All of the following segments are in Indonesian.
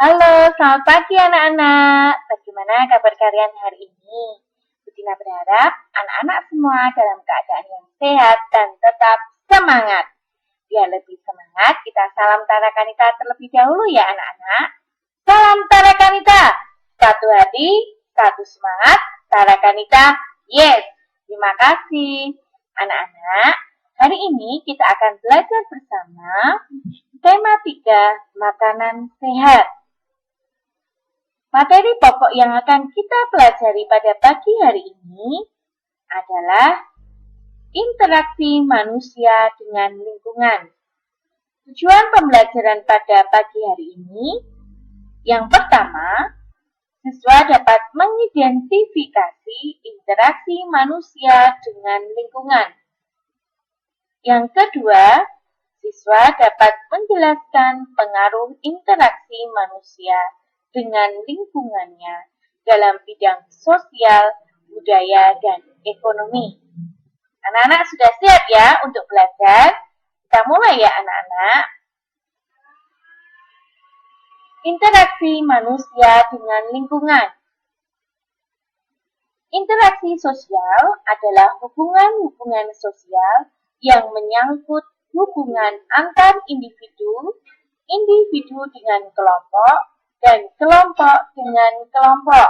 Halo, selamat pagi anak-anak. Bagaimana kabar kalian hari ini? Budina berharap anak-anak semua dalam keadaan yang sehat dan tetap semangat. Biar lebih semangat, kita salam Tarakanita terlebih dahulu ya anak-anak. Salam Tarakanita. Satu hati, satu semangat. Tarakanita, yes. Terima kasih. Anak-anak, hari ini kita akan belajar bersama tema 3, makanan sehat. Materi pokok yang akan kita pelajari pada pagi hari ini adalah interaksi manusia dengan lingkungan. Tujuan pembelajaran pada pagi hari ini, yang pertama, siswa dapat mengidentifikasi interaksi manusia dengan lingkungan. Yang kedua, siswa dapat menjelaskan pengaruh interaksi manusia dengan lingkungannya dalam bidang sosial, budaya, dan ekonomi. Anak-anak sudah siap ya untuk belajar? Kita mulai ya anak-anak. Interaksi manusia dengan lingkungan. Interaksi sosial adalah hubungan-hubungan sosial yang menyangkut hubungan antar individu, individu dengan kelompok, dan kelompok dengan kelompok.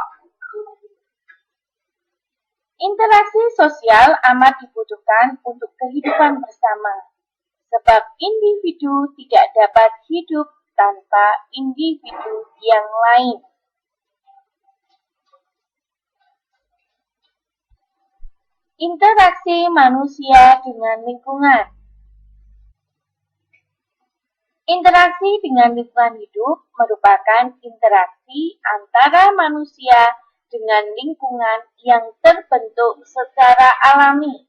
Interaksi sosial amat dibutuhkan untuk kehidupan bersama, sebab individu tidak dapat hidup tanpa individu yang lain. Interaksi manusia dengan lingkungan. Interaksi dengan lingkungan hidup merupakan interaksi antara manusia dengan lingkungan yang terbentuk secara alami.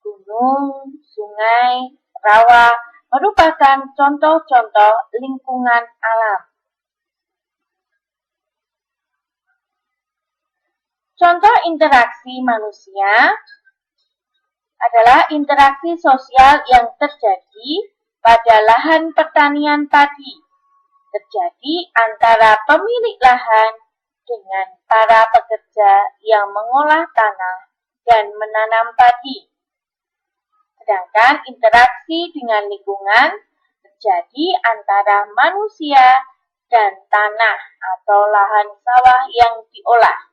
Gunung, sungai, rawa merupakan contoh-contoh lingkungan alam. Contoh interaksi manusia adalah interaksi sosial yang terjadi pada lahan pertanian padi, terjadi antara pemilik lahan dengan para pekerja yang mengolah tanah dan menanam padi. Sedangkan interaksi dengan lingkungan terjadi antara manusia dan tanah atau lahan sawah yang diolah.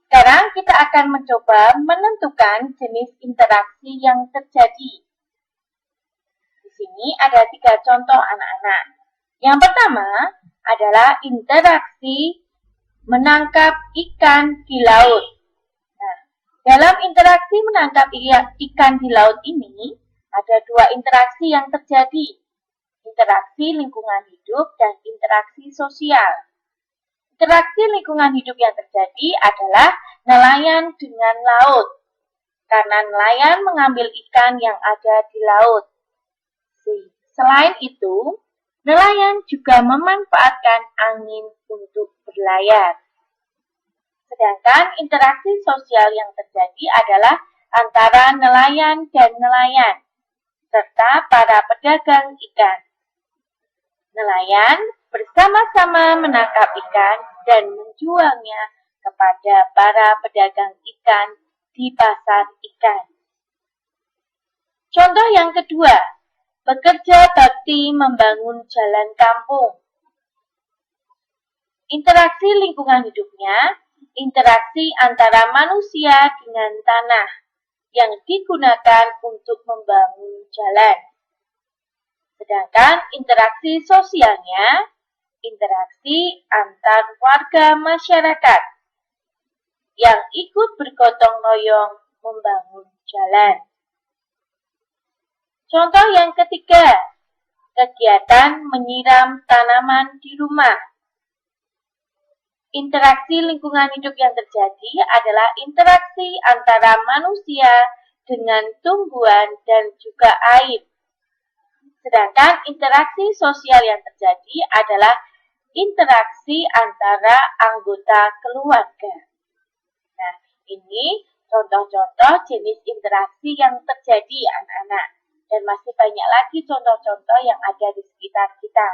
Sekarang kita akan mencoba menentukan jenis interaksi yang terjadi. Di sini ada 3 contoh anak-anak. Yang pertama adalah interaksi menangkap ikan di laut. Nah, dalam interaksi menangkap ikan di laut ini, ada 2 interaksi yang terjadi. Interaksi lingkungan hidup dan interaksi sosial. Interaksi lingkungan hidup yang terjadi adalah nelayan dengan laut, karena nelayan mengambil ikan yang ada di laut. Selain itu, nelayan juga memanfaatkan angin untuk berlayar. Sedangkan interaksi sosial yang terjadi adalah antara nelayan dan nelayan, serta para pedagang ikan. Nelayan bersama-sama menangkap ikan dan menjualnya kepada para pedagang ikan di pasar ikan. Contoh yang kedua, bekerja bakti membangun jalan kampung. Interaksi lingkungan hidupnya, interaksi antara manusia dengan tanah yang digunakan untuk membangun jalan. Sedangkan interaksi sosialnya, interaksi antar warga masyarakat yang ikut bergotong royong membangun jalan. Contoh yang ketiga, kegiatan menyiram tanaman di rumah. Interaksi lingkungan hidup yang terjadi adalah interaksi antara manusia dengan tumbuhan dan juga air. Sedangkan interaksi sosial yang terjadi adalah interaksi antara anggota keluarga. Nah, ini contoh-contoh jenis interaksi yang terjadi anak-anak. Dan masih banyak lagi contoh-contoh yang ada di sekitar kita.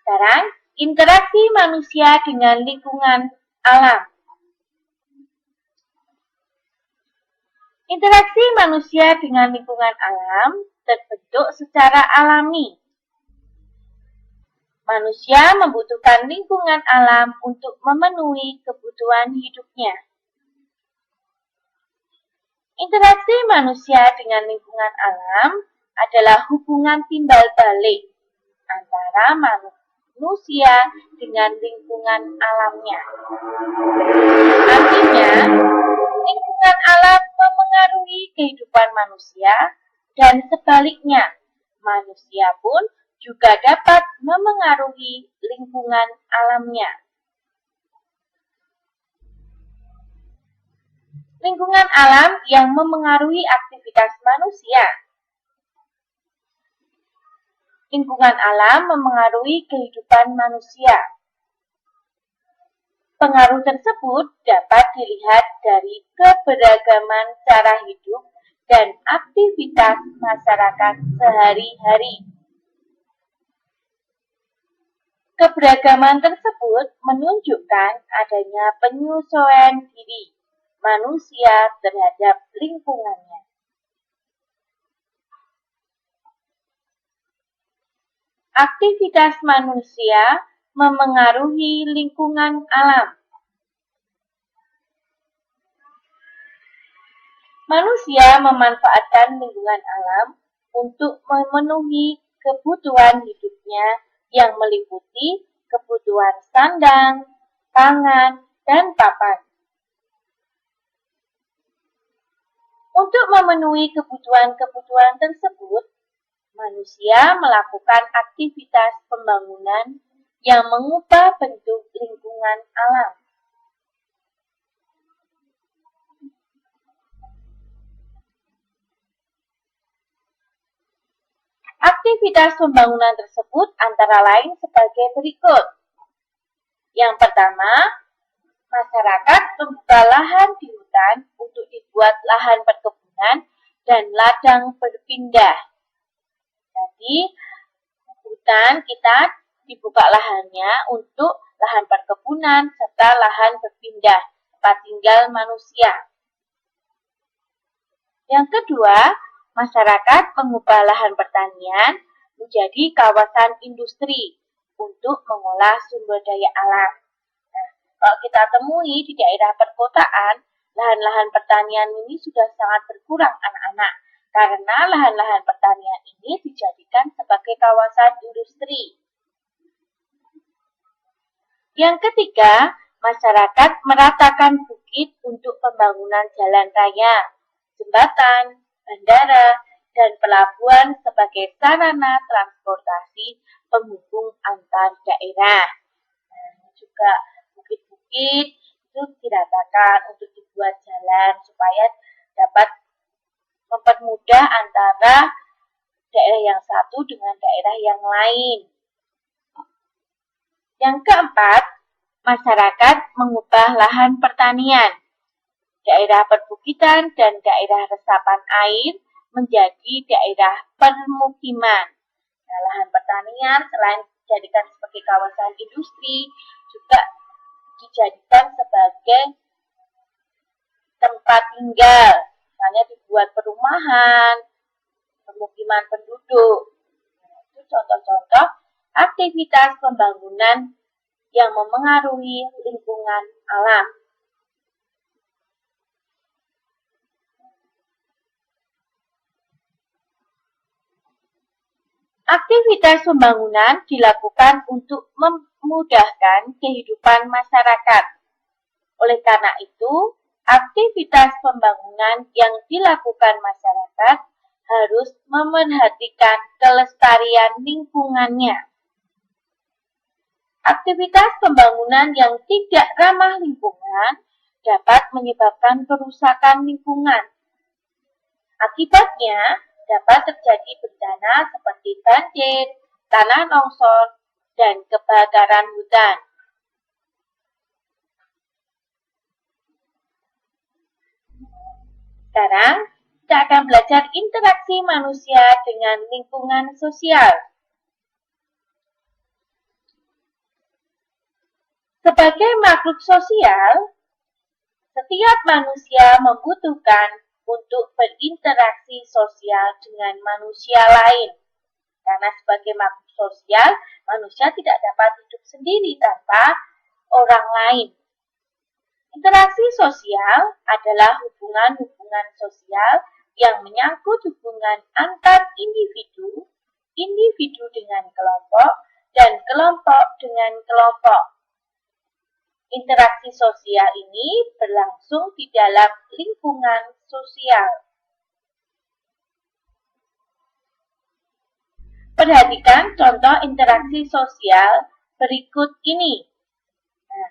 Sekarang, interaksi manusia dengan lingkungan alam. Interaksi manusia dengan lingkungan alam terbentuk secara alami. Manusia membutuhkan lingkungan alam untuk memenuhi kebutuhan hidupnya. Interaksi manusia dengan lingkungan alam adalah hubungan timbal balik antara manusia dengan lingkungan alamnya. Artinya, lingkungan alam memengaruhi kehidupan manusia dan sebaliknya, manusia pun juga dapat memengaruhi lingkungan alamnya. Lingkungan alam yang memengaruhi aktivitas manusia. Lingkungan alam memengaruhi kehidupan manusia. Pengaruh tersebut dapat dilihat dari keberagaman cara hidup dan aktivitas masyarakat sehari-hari. Keberagaman tersebut menunjukkan adanya penyesuaian diri manusia terhadap lingkungannya. Aktivitas manusia memengaruhi lingkungan alam. Manusia memanfaatkan lingkungan alam untuk memenuhi kebutuhan hidupnya yang meliputi kebutuhan sandang, pangan, dan papan. Untuk memenuhi kebutuhan-kebutuhan tersebut, manusia melakukan aktivitas pembangunan yang mengubah bentuk lingkungan alam. Aktivitas pembangunan tersebut antara lain sebagai berikut. Yang pertama, masyarakat membuka lahan di hutan untuk dibuat lahan perkebunan dan ladang berpindah. Jadi, hutan kita dibuka lahannya untuk lahan perkebunan serta lahan berpindah, tempat tinggal manusia. Yang kedua, masyarakat mengubah lahan pertanian menjadi kawasan industri untuk mengolah sumber daya alam. Nah, kalau kita temui di daerah perkotaan, lahan-lahan pertanian ini sudah sangat berkurang anak-anak, karena lahan-lahan pertanian ini dijadikan sebagai kawasan industri. Yang ketiga, masyarakat meratakan bukit untuk pembangunan jalan raya, jembatan, bandara, dan pelabuhan sebagai sarana transportasi penghubung antar daerah. Nah, juga bukit-bukit itu diratakan untuk dibuat jalan supaya dapat mempermudah antara daerah yang satu dengan daerah yang lain. Yang keempat, masyarakat mengubah lahan pertanian, daerah perbukitan dan daerah resapan air menjadi daerah permukiman. Nah, lahan pertanian selain dijadikan sebagai kawasan industri, juga dijadikan sebagai tempat tinggal, misalnya dibuat perumahan, pemukiman penduduk. Nah, itu contoh-contoh aktivitas pembangunan yang memengaruhi lingkungan alam. Aktivitas pembangunan dilakukan untuk memudahkan kehidupan masyarakat. Oleh karena itu, aktivitas pembangunan yang dilakukan masyarakat harus memerhatikan kelestarian lingkungannya. Aktivitas pembangunan yang tidak ramah lingkungan dapat menyebabkan kerusakan lingkungan. Akibatnya, dapat terjadi bencana seperti banjir, tanah longsor, dan kebakaran hutan. Sekarang kita akan belajar interaksi manusia dengan lingkungan sosial. Sebagai makhluk sosial, setiap manusia membutuhkan untuk berinteraksi sosial dengan manusia lain. Karena sebagai makhluk sosial, manusia tidak dapat hidup sendiri tanpa orang lain. Interaksi sosial adalah hubungan-hubungan sosial yang menyangkut hubungan antar individu, individu dengan kelompok, dan kelompok dengan kelompok. Interaksi sosial ini berlangsung di dalam lingkungan sosial. Perhatikan contoh interaksi sosial berikut ini. Nah,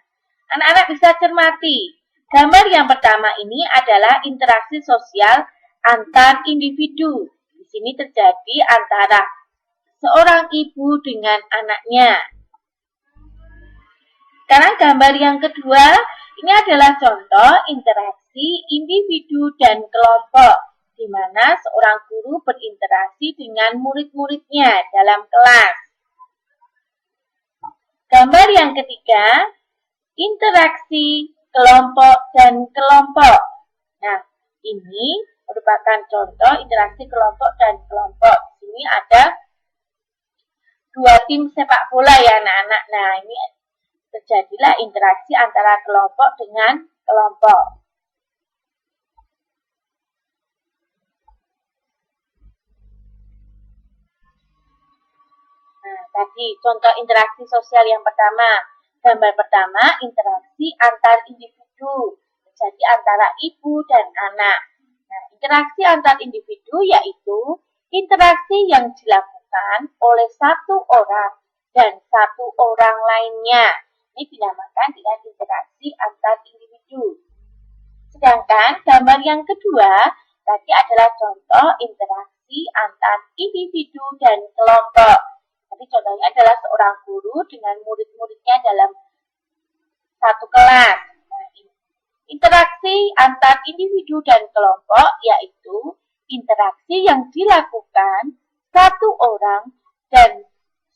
anak-anak bisa cermati. Gambar yang pertama ini adalah interaksi sosial antar individu. Di sini terjadi antara seorang ibu dengan anaknya. Sekarang gambar yang kedua, ini adalah contoh interaksi individu dan kelompok, di mana seorang guru berinteraksi dengan murid-muridnya dalam kelas. Gambar yang ketiga, interaksi kelompok dan kelompok. Nah, ini merupakan contoh interaksi kelompok dan kelompok. Di sini ada dua tim sepak bola ya anak-anak. Nah, ini terjadilah interaksi antara kelompok dengan kelompok. Nah, tadi contoh interaksi sosial yang pertama. Gambar pertama, interaksi antar individu. Terjadi antara ibu dan anak. Nah, interaksi antar individu yaitu interaksi yang dilakukan oleh satu orang dan satu orang lainnya. Ini dinamakan dengan interaksi antar individu. Sedangkan gambar yang kedua tadi adalah contoh interaksi antar individu dan kelompok. Jadi contohnya adalah seorang guru dengan murid-muridnya dalam satu kelas. Nah, interaksi antar individu dan kelompok yaitu interaksi yang dilakukan satu orang dan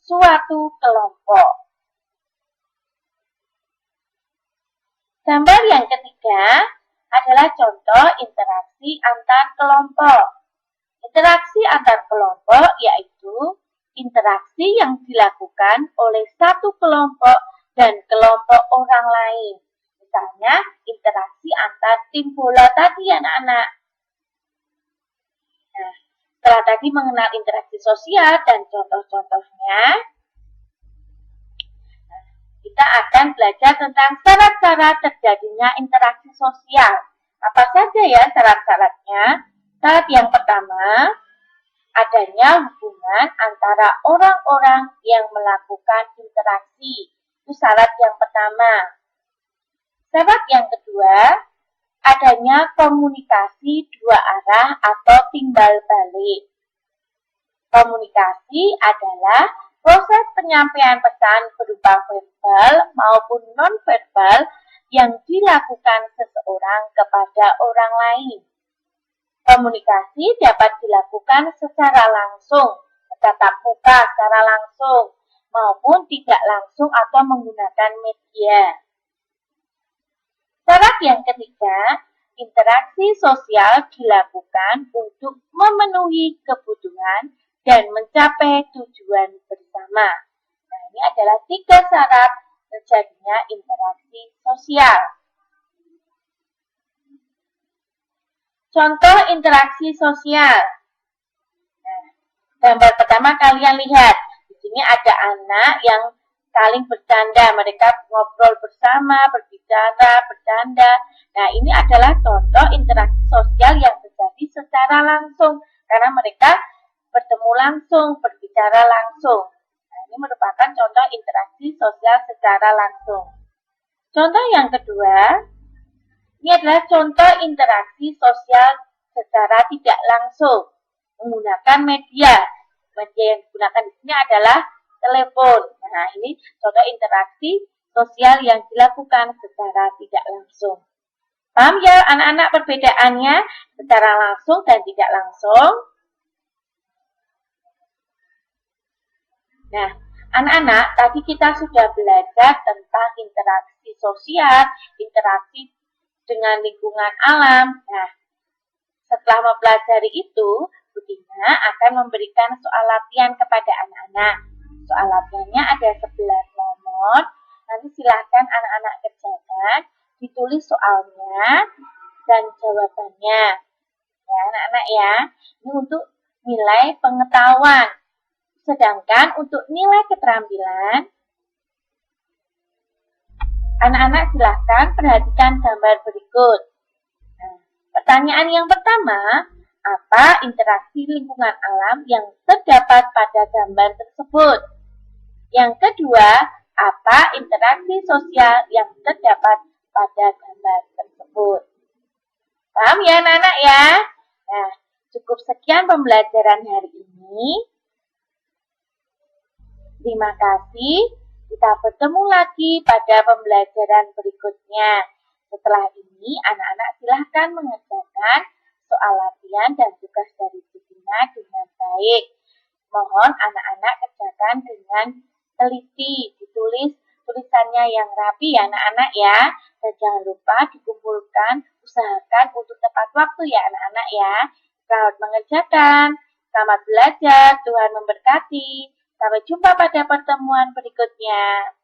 suatu kelompok. Gambar yang ketiga adalah contoh interaksi antar kelompok. Interaksi antar kelompok yaitu interaksi yang dilakukan oleh satu kelompok dan kelompok orang lain. Misalnya, interaksi antar tim bola tadi anak-anak. Nah, setelah tadi mengenal interaksi sosial dan contoh-contohnya, kita akan belajar tentang syarat-syarat terjadinya interaksi sosial. Apa saja ya syarat-syaratnya? Syarat yang pertama, adanya hubungan antara orang-orang yang melakukan interaksi. Itu syarat yang pertama. Syarat yang kedua, adanya komunikasi dua arah atau timbal balik. Komunikasi adalah proses penyampaian pesan berupa verbal maupun non-verbal yang dilakukan seseorang kepada orang lain. Komunikasi dapat dilakukan secara langsung, tatap muka secara langsung, maupun tidak langsung atau menggunakan media. Syarat yang ketiga, interaksi sosial dilakukan untuk memenuhi kebutuhan dan mencapai tujuan bersama. Nah, ini adalah 3 syarat terjadinya interaksi sosial. Contoh interaksi sosial. Nah, gambar pertama kalian lihat. Di sini ada anak yang saling bercanda. Mereka ngobrol bersama, berbicara, bercanda. Nah, ini adalah contoh interaksi sosial yang terjadi secara langsung. Karena mereka bertemu langsung, berbicara langsung. Nah, ini merupakan contoh interaksi sosial secara langsung. Contoh yang kedua, ini adalah contoh interaksi sosial secara tidak langsung menggunakan media. Media yang digunakan di sini adalah telepon. Nah, ini contoh interaksi sosial yang dilakukan secara tidak langsung. Paham ya anak-anak perbedaannya secara langsung dan tidak langsung? Nah, anak-anak, tadi kita sudah belajar tentang interaksi sosial, interaksi dengan lingkungan alam. Nah, setelah mempelajari itu, Bu Tina akan memberikan soal latihan kepada anak-anak. Soal latihannya ada 11 nomor. Nanti silahkan anak-anak kerjakan, ditulis soalnya dan jawabannya. Ya, anak-anak ya. Ini untuk nilai pengetahuan. Sedangkan untuk nilai keterampilan, anak-anak silahkan perhatikan gambar berikut. Nah, pertanyaan yang pertama, apa interaksi lingkungan alam yang terdapat pada gambar tersebut? Yang kedua, apa interaksi sosial yang terdapat pada gambar tersebut? Paham ya anak-anak ya? Nah, cukup sekian pembelajaran hari ini. Terima kasih. Kita bertemu lagi pada pembelajaran berikutnya. Setelah ini, anak-anak silahkan mengerjakan soal latihan dan tugas dari Bu Tina dengan baik. Mohon anak-anak kerjakan dengan teliti, ditulis tulisannya yang rapi ya anak-anak ya. Dan jangan lupa dikumpulkan, usahakan untuk tepat waktu ya anak-anak ya. Selamat mengerjakan, selamat belajar, Tuhan memberkati. Sampai jumpa pada pertemuan berikutnya.